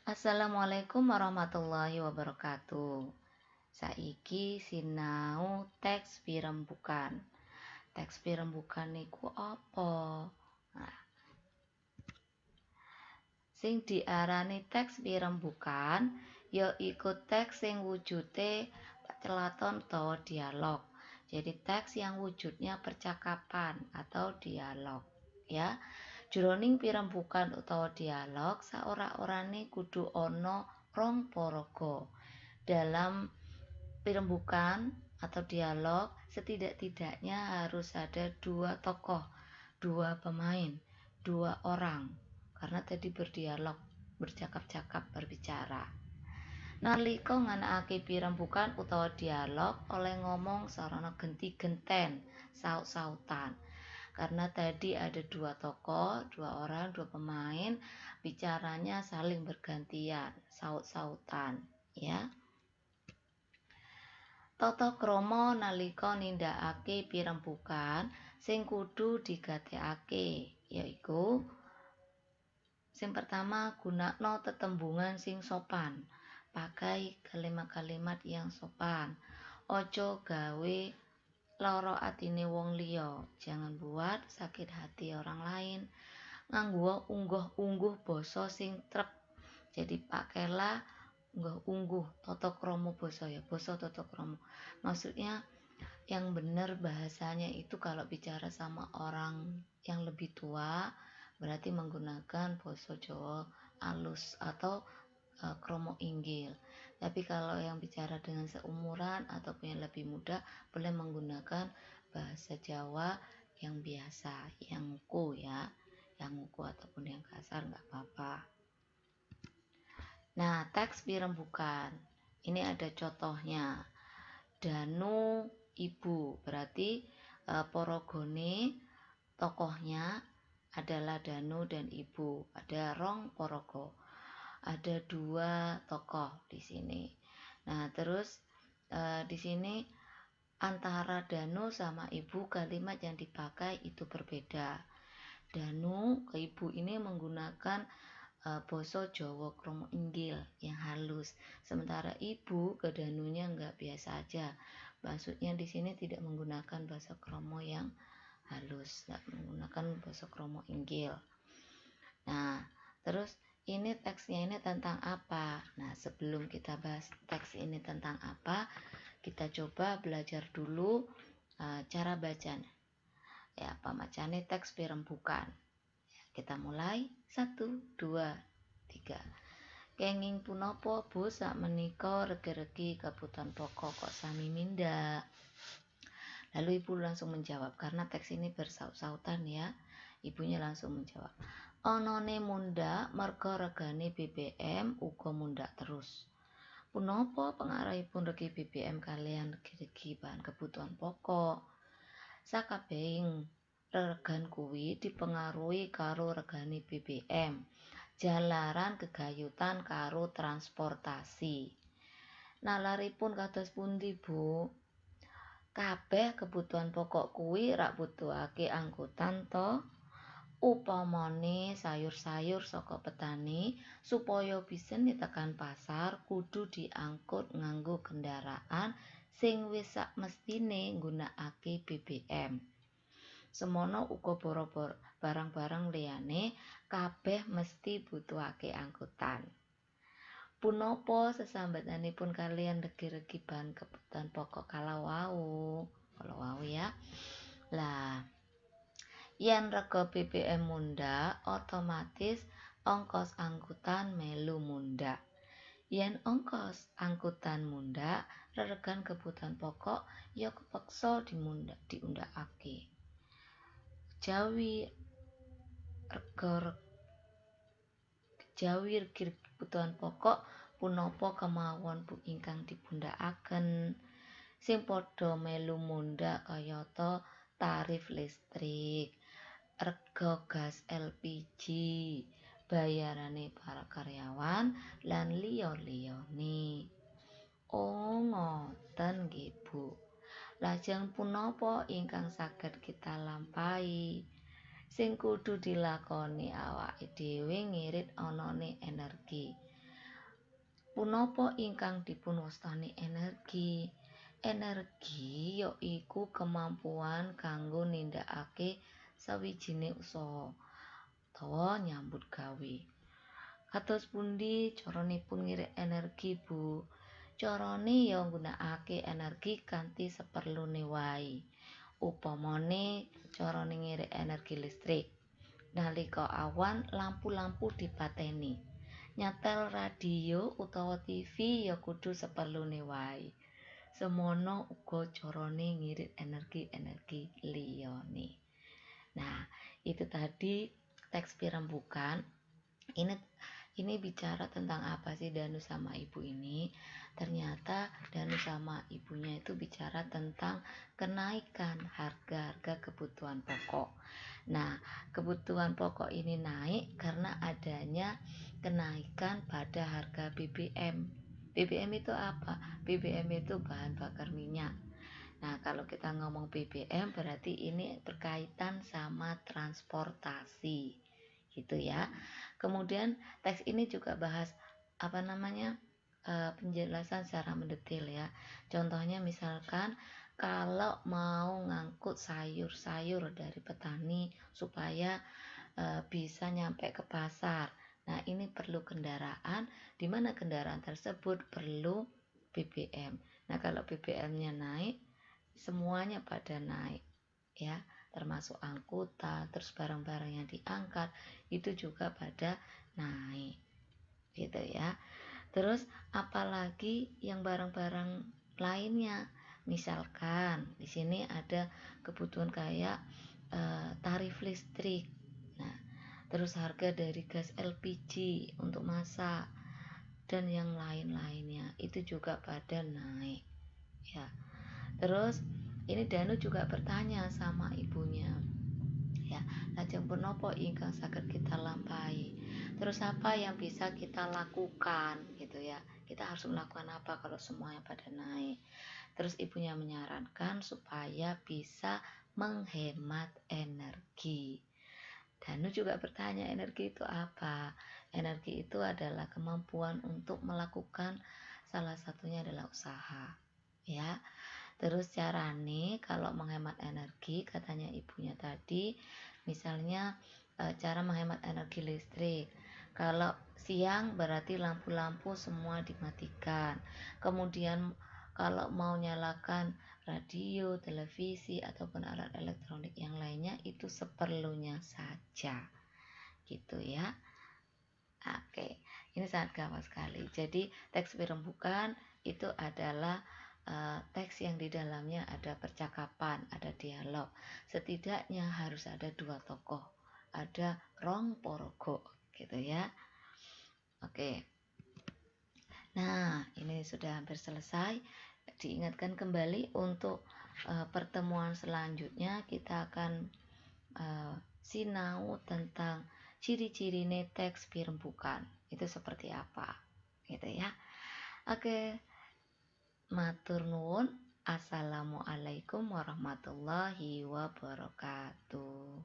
Assalamualaikum warahmatullahi wabarakatuh. Saiki sinau teks pirembugan. Teks pirembugan niku apa? Nah, sing diarani teks pirembugan yaiku teks sing wujude pacelaton utawa dialog. Jadi teks yang wujudnya percakapan atau dialog, ya. Jroning pirembugan utawa dialog saora-orane kudu ana rong paraga. Dalam pirembugan atau dialog setidak-tidaknya harus ada dua tokoh, dua pemain, dua orang, karena tadi berdialog, bercakap-cakap, berbicara. Nalika nganakake pirembugan utawa dialog oleh ngomong sarana genti-genten, saut-sautan. Karena tadi ada dua tokoh, dua orang, dua pemain, bicaranya saling bergantian, saut-sautan, ya. Tata krama nalika nindakake pirembugan sing kudu digatekake yaiku sing pertama gunakno tetembungan sing sopan. Pakai kalimat-kalimat yang sopan. Ojo gawe lara atine wong liya. Jangan buat sakit hati orang lain. Nganggo ungguh-ungguh basa sing trep. Jadi pakailah ungguh tata krama basa, ya, basa tata krama. Maksudnya yang benar bahasanya itu kalau bicara sama orang yang lebih tua berarti menggunakan basa Jawa alus atau kromo inggil. Tapi kalau yang bicara dengan seumuran ataupun yang lebih muda boleh menggunakan bahasa Jawa yang biasa, yang nguku, ya, yang nguku ataupun yang kasar nggak apa-apa. Nah, teks pirembugan ini ada contohnya. Danu ibu berarti porogone tokohnya adalah Danu dan ibu. Ada rong porogo. Ada dua tokoh di sini. Nah, terus di sini antara Danu sama ibu kalimat yang dipakai itu berbeda. Danu ke ibu ini menggunakan basa Jawa kromo inggil yang halus, sementara ibu ke Danunya enggak biasa aja. Maksudnya di sini tidak menggunakan bahasa kromo yang halus, enggak menggunakan bahasa kromo inggil. Nah, terus ini teksnya ini tentang apa? Nah, sebelum kita bahas teks ini tentang apa, kita coba belajar dulu cara bacanya. Ya, pamacane teks pirembugan. Kita mulai 1, 2, 3. Kenging punapa Bu sakmenika regi-regi kebutuhan pokok kok sami mindak? Lalu ibu langsung menjawab karena teks ini bersaut-sautan, ya. Ibunya langsung menjawab. Onone mundak merga regane BBM uga mundak terus. Punapa pengarahipun regi BBM kalian regi bahan kebutuhan pokok? Sakabehing regan kuwi dipengaruhi karo regane BBM. Jalaran gegayutan karo transportasi. Nalaripun kados pundi, Bu? Kabeh kebutuhan pokok kuwi rak butuhake angkutan to? Upamane sayur-sayur saka petani supaya bisa ditekan pasar kudu diangkut nganggo kendaraan sing wis sak mestine nggunakake BBM. Semono uga barang-barang liyane kabeh mesti butuhake angkutan. Punapa sesambetanipun kalian regi-regi bahan kebutuhan pokok kalau wau ya. Lah, yen rega BBM mundak, otomatis ongkos angkutan melu mundak. Yen ongkos angkutan mundak, reregan kebutuhan pokok ya kepeksa diundakake. Jawi regi kebutuhan pokok punapa kemawon Bu ingkang dipundhakaken. Sing padha melu mundhak kayata tarif listrik, rega gas LPG, bayarane para karyawan lan liya-liyane. Oh, ngoten nggih Bu. Lajeng punapa ingkang saged kita lampahi? Sing kudu dilakoni awake dhewe ngirit anane energi. punapa ingkang dipunwastani energi? Energi yaiku kemampuan kanggo nindakake sawijining usaha utawa nyambut gawe. Kados pundi caranipun ngirit energi, Bu? Carane ya nggunakake energi kanthi seperlune wae. Upamane carane ngirit energi listrik. Nalika awan lampu-lampu dipateni. Nyetel radio utawa TV ya kudu seperlune wae. Semono uga carane ngirit energi-energi liyane. Nah, itu tadi teks pirembugan. Ini bicara tentang apa sih Danu sama ibu ini? Ternyata Danu sama ibunya itu bicara tentang kenaikan harga-harga kebutuhan pokok. Nah, kebutuhan pokok ini naik karena adanya kenaikan pada harga BBM. BBM itu apa? BBM itu bahan bakar minyak. Nah, kalau kita ngomong BBM berarti ini berkaitan sama transportasi. Gitu ya. Kemudian teks ini juga bahas penjelasan secara mendetail ya. Contohnya misalkan kalau mau ngangkut sayur-sayur dari petani supaya bisa nyampe ke pasar. Nah, ini perlu kendaraan, di mana kendaraan tersebut perlu BBM. Nah, kalau BBM-nya naik, semuanya pada naik ya, termasuk angkutan, terus barang-barang yang diangkat itu juga pada naik gitu ya. Terus apalagi yang barang-barang lainnya, misalkan di sini ada kebutuhan kayak tarif listrik. Nah, terus harga dari gas LPG untuk masak dan yang lain-lainnya itu juga pada naik ya. Terus ini Danu juga bertanya sama ibunya ya, lajeng punapa ingkang saged kita lampahi, terus apa yang bisa kita lakukan gitu ya, kita harus melakukan apa kalau semuanya pada naik. Terus ibunya menyarankan supaya bisa menghemat energi. Danu juga bertanya, energi itu apa? Energi itu adalah kemampuan untuk melakukan, salah satunya adalah usaha ya. Terus carane kalau menghemat energi, katanya ibunya tadi, misalnya cara menghemat energi listrik. Kalau siang berarti lampu-lampu semua dimatikan. Kemudian kalau mau nyalakan radio, televisi ataupun alat elektronik yang lainnya itu seperlunya saja. Gitu ya. Oke, ini sangat gampang sekali. Jadi teks pirembugan itu adalah teks yang di dalamnya ada percakapan, ada dialog. Setidaknya harus ada 2 tokoh, ada rong porogo gitu ya. Oke. Nah, ini sudah hampir selesai. Diingatkan kembali untuk pertemuan selanjutnya kita akan sinau tentang ciri-ciri teks pirembugan. Itu seperti apa gitu ya. Oke. Matur nuwun. Assalamualaikum warahmatullahi wabarakatuh.